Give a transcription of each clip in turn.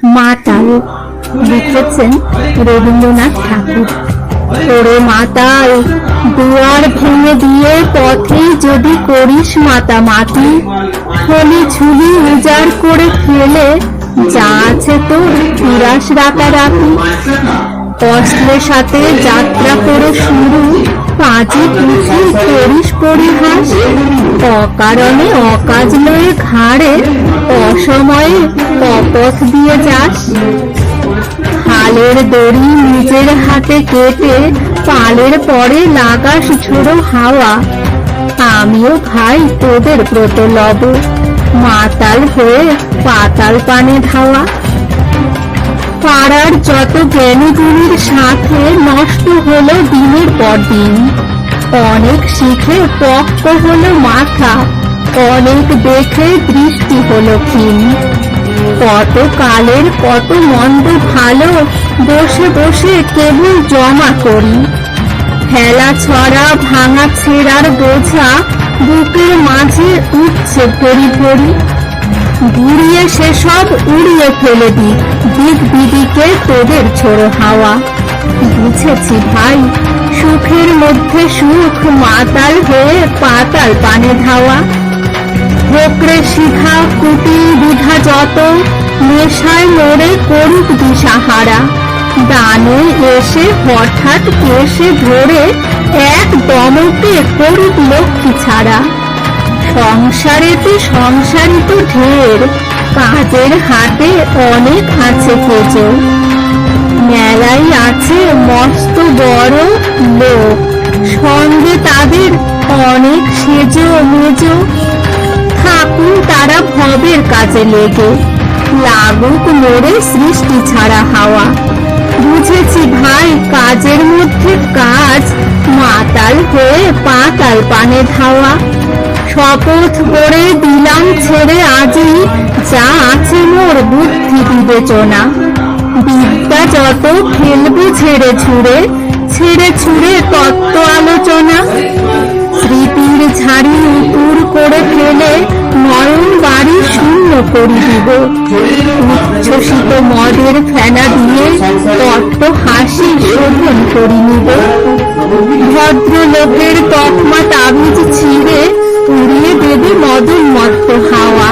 মাতাল লিখেছেন রবীন্দ্রনাথ ঠাকুর। ওরে মাতাল, দুয়ার ভেঙে দিয়ে পথে যদি করিস মাতামাতি, থলি ঝুলি উজাড় করে ফেলে যা আছে তোর পুরাস রাতারাতি। অস্ত্রের সাথে যাত্রা করে শুরু, পাঁচি পুষি করিস পরিহাস, অকারণে অকাজ লয়ে ঘাড়ে অসময়ে অপথ দিয়ে যাস। হালের দড়ি নিজের হাতে কেটে পালের পরে লাগাস ঝোড়ো হাওয়া। আমিও ভাই তোদের ব্রত লব, মাতাল হয়ে পাতাল পানে ধাওয়া। পাড়ার যত জ্ঞানীগুণীর সাথে নষ্ট হলো দিনের পর দিন, অনেক শিখে পক্ক হলো মাথা, অনেক দেখে দৃষ্টি হলো ক্ষীণ। কত কালের কত মন্দ ভালো বসে বসে কেবল জমা করি, ফেলা ছড়া ভাঙা ছেঁড়ার বোঝা বুকের মাঝে উঠছে ভরি ভরি। ঘুরিয়ে সেসব উড়িয়ে ফেলে দিক দিক বিদিকে তোদের ছোড়ো হাওয়া। বুঝেছি ভাই সুখের মধ্যে সুখ, মাতাল হয়ে পাতাল পানে ধাওয়া। হোকরে শিখা কুটি বিধা যত, নেশায় মরে করুক দিশাহারা। দানে এসে হঠাৎ কেসে ধরে এক দমকে করুক লক্ষ্মী ছাড়া। সংসারেতে সংসারী তো ঢের, কাজের হাতে অনেক আছে কেজো। মেলাই আছে মস্ত বড় লোক, সঙ্গে তাদের অনেক সেজো মেজো। থাকুন তারা ভবের কাজে লেগে, লাগুক মোড়ে সৃষ্টি ছাড়া হাওয়া। বুঝেছি ভাই কাজের মধ্যে কাজ, মাতাল হয়ে পাতাল পানে ধাওয়া। শপথ করে দিলাম ছেড়ে আজই, যা আছে মোর বুদ্ধি বিবেচনা। বিদ্যা যত ফেলবো ছেড়ে ছুড়ে, ছেড়ে ছুড়ে তত্ত্ব আলোচনা। স্মৃতির ঝাড়ি উপুর করে ফেলে নয়ন বাড়ি শূন্য করে দিব। উচ্ছ্বসিত মদের ফেনা দিয়ে তত্ত্ব হাসি শোধন করে নিব। ভদ্রলোকের তকমা তাবিজ ছিঁড়ে উড়িয়ে দেবে মদন মত্ত হাওয়া।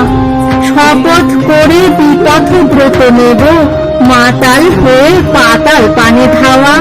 শপথ করে বিপথ ব্রত নেব, মাতাল হয়ে পাতাল পানে ধাওয়া।